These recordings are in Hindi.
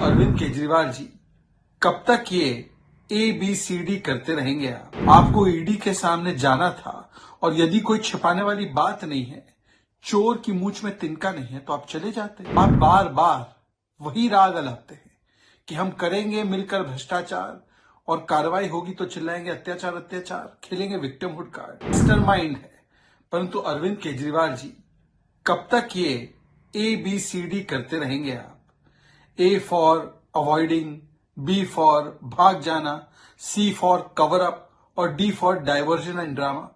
अरविंद केजरीवाल जी, कब तक ये ABCD करते रहेंगे आपको ईडी के सामने जाना था और यदि कोई छिपाने वाली बात नहीं है, चोर की मूंछ में तिनका नहीं है तो आप चले जाते। आप बार बार वही राग अलापते हैं कि हम करेंगे मिलकर भ्रष्टाचार और कार्रवाई होगी तो चिल्लाएंगे अत्याचार अत्याचार, खेलेंगे विक्टिमहुड कार्ड। मास्टरमाइंड है। परंतु अरविंद केजरीवाल जी, कब तक ये ABCD करते रहेंगे आप? A for avoiding, B for भाग जाना, C फॉर कवर अप और D for diversion and drama.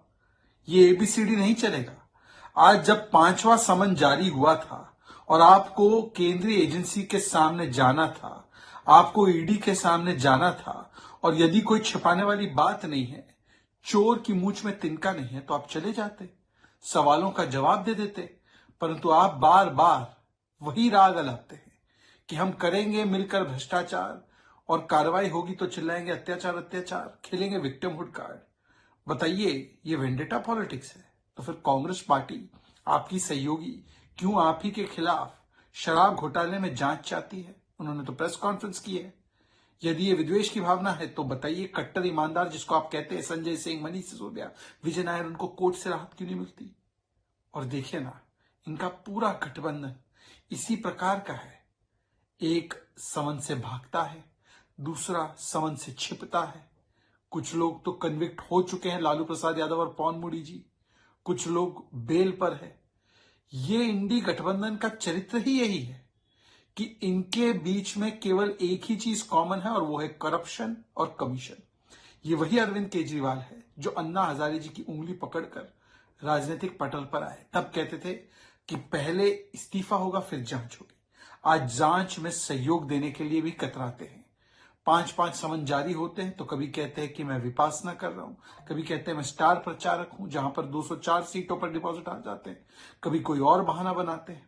ये ABCD नहीं चलेगा। आज जब 5वां समन जारी हुआ था और आपको केंद्रीय एजेंसी के सामने जाना था, आपको ईडी के सामने जाना था और यदि कोई छिपाने वाली बात नहीं है, चोर की मूंछ में तिनका नहीं है तो आप चले जाते, सवालों का जवाब दे देते। परंतु आप बार बार वही राग अलापते हैं कि हम करेंगे मिलकर भ्रष्टाचार और कार्रवाई होगी तो चिल्लाएंगे अत्याचार अत्याचार, खेलेंगे विक्टिमहुड कार्ड। बताइए, ये वेंडेटा पॉलिटिक्स है? तो फिर कांग्रेस पार्टी, आपकी सहयोगी, क्यों आप ही के खिलाफ शराब घोटाले में जांच चाहती है? उन्होंने तो प्रेस कॉन्फ्रेंस की है। यदि ये विद्वेष की भावना है तो बताइए, कट्टर ईमानदार जिसको आप कहते हैं, संजय सिंह, मनीष सिसोदिया, विजय नायर, उनको कोर्ट से राहत क्यों नहीं मिलती? और देखिए ना, इनका पूरा गठबंधन इसी प्रकार का है। एक समन से भागता है, दूसरा समन से छिपता है। कुछ लोग तो कन्विक्ट हो चुके हैं, लालू प्रसाद यादव और पवन मुड़ी जी। कुछ लोग बेल पर है। ये इंडी गठबंधन का चरित्र ही यही है कि इनके बीच में केवल एक ही चीज कॉमन है और वो है करप्शन और कमीशन। ये वही अरविंद केजरीवाल है जो अन्ना हजारे जी की उंगली पकड़कर राजनीतिक पटल पर आए। तब कहते थे कि पहले इस्तीफा होगा फिर जांच होगी। आज जांच में सहयोग देने के लिए भी कतराते हैं। 5-5 समन जारी होते हैं तो कभी कहते हैं कि मैं विपासना कर रहा हूं, कभी कहते हैं मैं स्टार प्रचारक हूं जहां पर 204 सीटों पर डिपॉजिट आ जाते हैं, कभी कोई और बहाना बनाते हैं।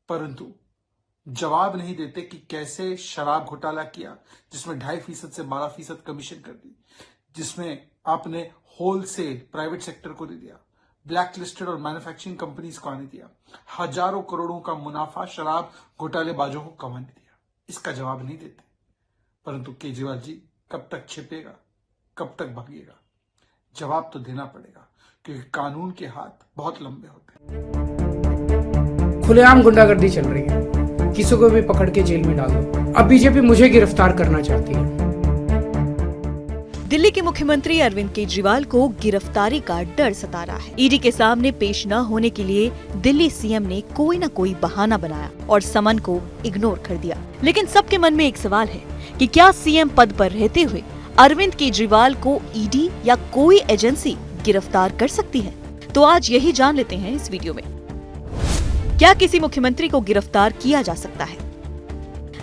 परंतु जवाब नहीं देते कि कैसे शराब घोटाला किया जिसमें 2.5% से 12% कमीशन कर दी, जिसमें आपने होलसेल प्राइवेट सेक्टर को दे दिया, ब्लैक लिस्टेड और मैन्युफैक्चरिंग कंपनीज को आने दिया, हजारों करोड़ों का मुनाफा शराब घोटालेबाजों को कमाने दिया। इसका जवाब नहीं देते। परंतु केजरीवाल जी, कब तक छिपेगा, कब तक भागेगा? जवाब तो देना पड़ेगा, क्योंकि कानून के हाथ बहुत लंबे होते हैं। खुलेआम गुंडागर्दी चल रही है, किसी को भी पकड़ के जेल में डाल दो। अब बीजेपी मुझे गिरफ्तार करना चाहती है। दिल्ली के मुख्यमंत्री अरविंद केजरीवाल को गिरफ्तारी का डर सता रहा है। ईडी के सामने पेश न होने के लिए दिल्ली सीएम ने कोई न कोई बहाना बनाया और समन को इग्नोर कर दिया। लेकिन सबके मन में एक सवाल है कि क्या सीएम पद पर रहते हुए अरविंद केजरीवाल को ईडी या कोई एजेंसी गिरफ्तार कर सकती है? तो आज यही जान लेते हैं इस वीडियो में। क्या किसी मुख्यमंत्री को गिरफ्तार किया जा सकता है?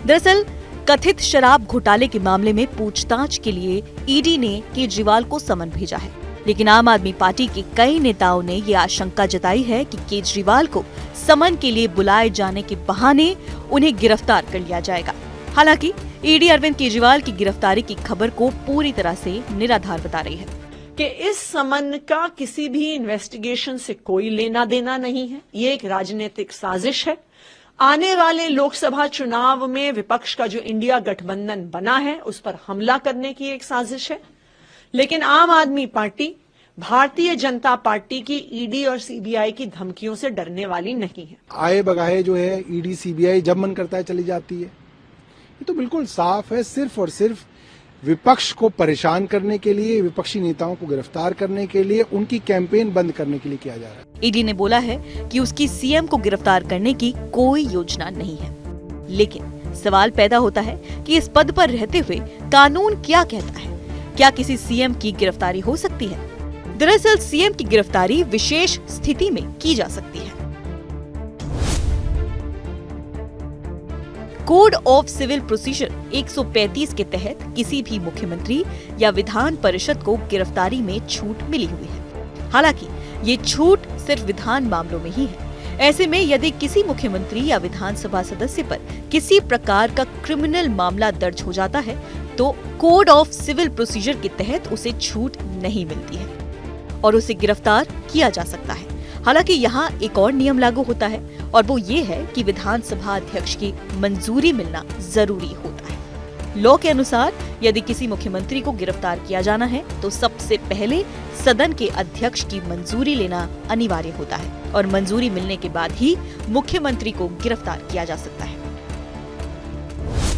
दरअसल कथित शराब घोटाले के मामले में पूछताछ के लिए ईडी ने केजरीवाल को समन भेजा है। लेकिन आम आदमी पार्टी के कई नेताओं ने ये आशंका जताई है कि केजरीवाल को समन के लिए बुलाए जाने के बहाने उन्हें गिरफ्तार कर लिया जाएगा। हालांकि ईडी अरविंद केजरीवाल की गिरफ्तारी की खबर को पूरी तरह से निराधार बता रही है कि इस समन का किसी भी इन्वेस्टिगेशन से कोई लेना देना नहीं है। ये एक राजनीतिक साजिश है। आने वाले लोकसभा चुनाव में विपक्ष का जो इंडिया गठबंधन बना है उस पर हमला करने की एक साजिश है। लेकिन आम आदमी पार्टी, भारतीय जनता पार्टी की ईडी और सीबीआई की धमकियों से डरने वाली नहीं है। आए बगाए जो है ईडी सीबीआई जब मन करता है चली जाती है। ये तो बिल्कुल साफ है, सिर्फ और सिर्फ विपक्ष को परेशान करने के लिए, विपक्षी नेताओं को गिरफ्तार करने के लिए, उनकी कैंपेन बंद करने के लिए किया जा रहा है। ईडी ने बोला है कि उसकी सीएम को गिरफ्तार करने की कोई योजना नहीं है। लेकिन सवाल पैदा होता है कि इस पद पर रहते हुए कानून क्या कहता है? क्या किसी सीएम की गिरफ्तारी हो सकती है? दरअसल सीएम की गिरफ्तारी विशेष स्थिति में की जा सकती है। कोड ऑफ सिविल प्रोसीजर 135 के तहत किसी भी मुख्यमंत्री या विधान परिषद को गिरफ्तारी में छूट मिली हुई है। हालांकि ये छूट सिर्फ विधान मामलों में ही है। ऐसे में यदि किसी मुख्यमंत्री या विधानसभा सदस्य पर किसी प्रकार का क्रिमिनल मामला दर्ज हो जाता है तो कोड ऑफ सिविल प्रोसीजर के तहत उसे छूट नहीं मिलती है और उसे गिरफ्तार किया जा सकता है। हालांकि यहाँ एक और नियम लागू होता है और वो ये है कि विधानसभा अध्यक्ष की मंजूरी मिलना जरूरी होता है। लॉ के अनुसार यदि किसी मुख्यमंत्री को गिरफ्तार किया जाना है तो सबसे पहले सदन के अध्यक्ष की मंजूरी लेना अनिवार्य होता है और मंजूरी मिलने के बाद ही मुख्यमंत्री को गिरफ्तार किया जा सकता है।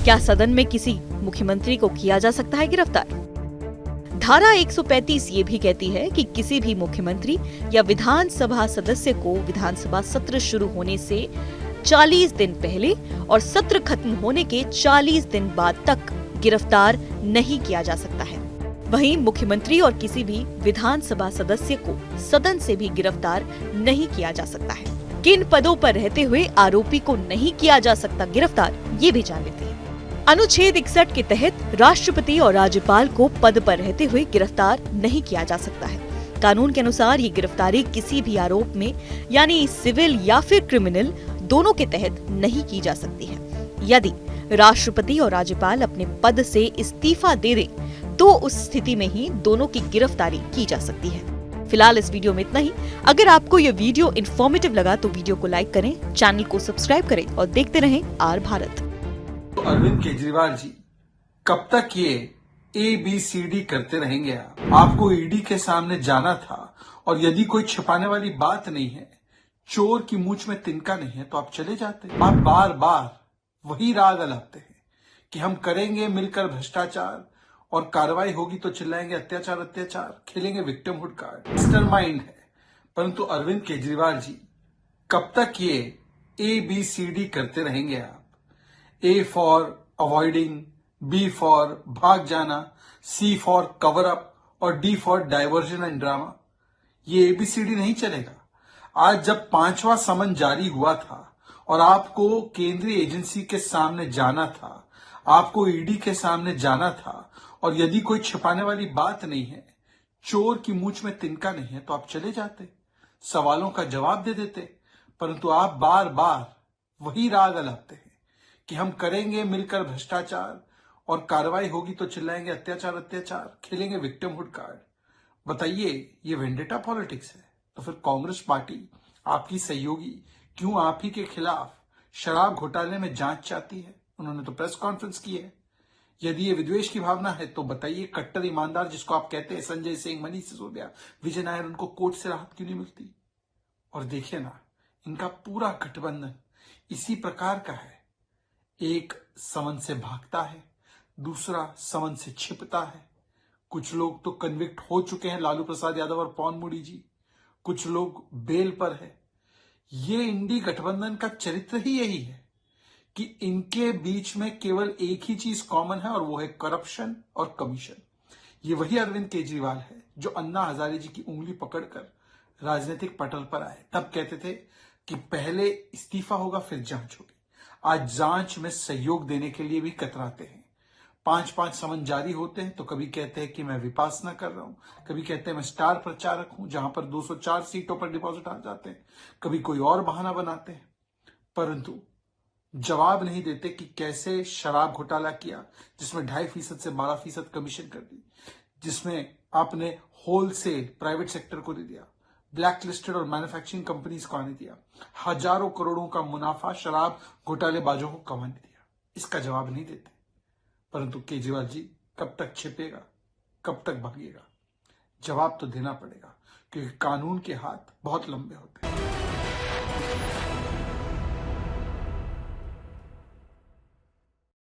क्या सदन में किसी मुख्यमंत्री को किया जा सकता है गिरफ्तार? धारा 135 ये भी कहती है कि किसी भी मुख्यमंत्री या विधानसभा सदस्य को विधानसभा सत्र शुरू होने से 40 दिन पहले और सत्र खत्म होने के 40 दिन बाद तक गिरफ्तार नहीं किया जा सकता है। वहीं मुख्यमंत्री और किसी भी विधानसभा सदस्य को सदन से भी गिरफ्तार नहीं किया जा सकता है। किन पदों पर रहते हुए आरोपी को नहीं किया जा सकता गिरफ्तार, ये भी जान लेते हैं। अनुच्छेद 61 के तहत राष्ट्रपति और राज्यपाल को पद पर रहते हुए गिरफ्तार नहीं किया जा सकता है। कानून के अनुसार ये गिरफ्तारी किसी भी आरोप में यानी सिविल या फिर क्रिमिनल दोनों के तहत नहीं की जा सकती है। यदि राष्ट्रपति और राज्यपाल अपने पद से इस्तीफा दे दें तो उस स्थिति में ही दोनों की गिरफ्तारी की जा सकती है। फिलहाल इस वीडियो में इतना ही। अगर आपको ये वीडियो इन्फॉर्मेटिव लगा तो वीडियो को लाइक करें, चैनल को सब्सक्राइब करें और देखते रहें आर भारत। तो अरविंद केजरीवाल जी कब तक ये ABCD करते रहेंगे? आपको ईडी के सामने जाना था और यदि कोई छिपाने वाली बात नहीं है, चोर की मूंछ में तिनका नहीं है, तो आप चले जाते। आप बार बार वही राग अलापते हैं कि हम करेंगे मिलकर भ्रष्टाचार और कार्रवाई होगी तो चिल्लाएंगे अत्याचार अत्याचार, खेलेंगे विक्टिमहुड कार्ड। मास्टरमाइंड है। परंतु अरविंद केजरीवाल जी कब तक ये ABCD करते रहेंगे? आप A for avoiding, B for भाग जाना, C फॉर कवर अप और D for diversion and drama. ये ABCD नहीं चलेगा। आज जब 5वां समन जारी हुआ था और आपको केंद्रीय एजेंसी के सामने जाना था, आपको ईडी के सामने जाना था और यदि कोई छिपाने वाली बात नहीं है, चोर की मूंछ में तिनका नहीं है, तो आप चले जाते, सवालों का जवाब दे देते। परंतु आप बार बार वही राग अलापते हैं कि हम करेंगे मिलकर भ्रष्टाचार और कार्रवाई होगी तो चिल्लाएंगे अत्याचार अत्याचार, खेलेंगे विक्टिमहुड कार्ड। बताइए, ये वेंडेटा पॉलिटिक्स है? तो फिर कांग्रेस पार्टी आपकी सहयोगी क्यों आप ही के खिलाफ शराब घोटाले में जांच चाहती है? उन्होंने तो प्रेस कॉन्फ्रेंस की है। यदि ये विद्वेष की भावना है तो बताइए, कट्टर ईमानदार जिसको आप कहते हैं संजय सिंह, मनीष सिसोदिया, विजय नायर, उनको कोर्ट से राहत क्यों नहीं मिलती? और देखिए ना, इनका पूरा गठबंधन इसी प्रकार का है। एक समन से भागता है, दूसरा समन से छिपता है। कुछ लोग तो कन्विक्ट हो चुके हैं, लालू प्रसाद यादव और पवन मुड़ी जी। कुछ लोग बेल पर है। ये इंडी गठबंधन का चरित्र ही यही है कि इनके बीच में केवल एक ही चीज कॉमन है और वो है करप्शन और कमीशन। ये वही अरविंद केजरीवाल है जो अन्ना हजारे जी की उंगली पकड़कर राजनीतिक पटल पर आए। तब कहते थे कि पहले इस्तीफा होगा फिर जांच होगी। आज जांच में सहयोग देने के लिए भी कतराते हैं। 5-5 समन जारी होते हैं तो कभी कहते हैं कि मैं विपासना कर रहा हूं, कभी कहते हैं मैं स्टार प्रचारक हूं जहां पर 204 सीटों पर डिपॉजिट आ जाते हैं, कभी कोई और बहाना बनाते हैं, परंतु जवाब नहीं देते कि कैसे शराब घोटाला किया जिसमें 2.5% से 12% कमीशन कर दी, जिसमें आपने होलसेल प्राइवेट सेक्टर को दे दिया, ब्लैक लिस्टेड और मैन्युफैक्चरिंग कंपनीज को आने दिया, हजारों करोड़ों का मुनाफा शराब घोटालेबाजों को कमाने दिया। इसका जवाब नहीं देते। परंतु केजरीवाल जी कब तक छिपेगा, कब तक भागेगा? जवाब तो देना पड़ेगा क्योंकि कानून के हाथ बहुत लंबे होते हैं।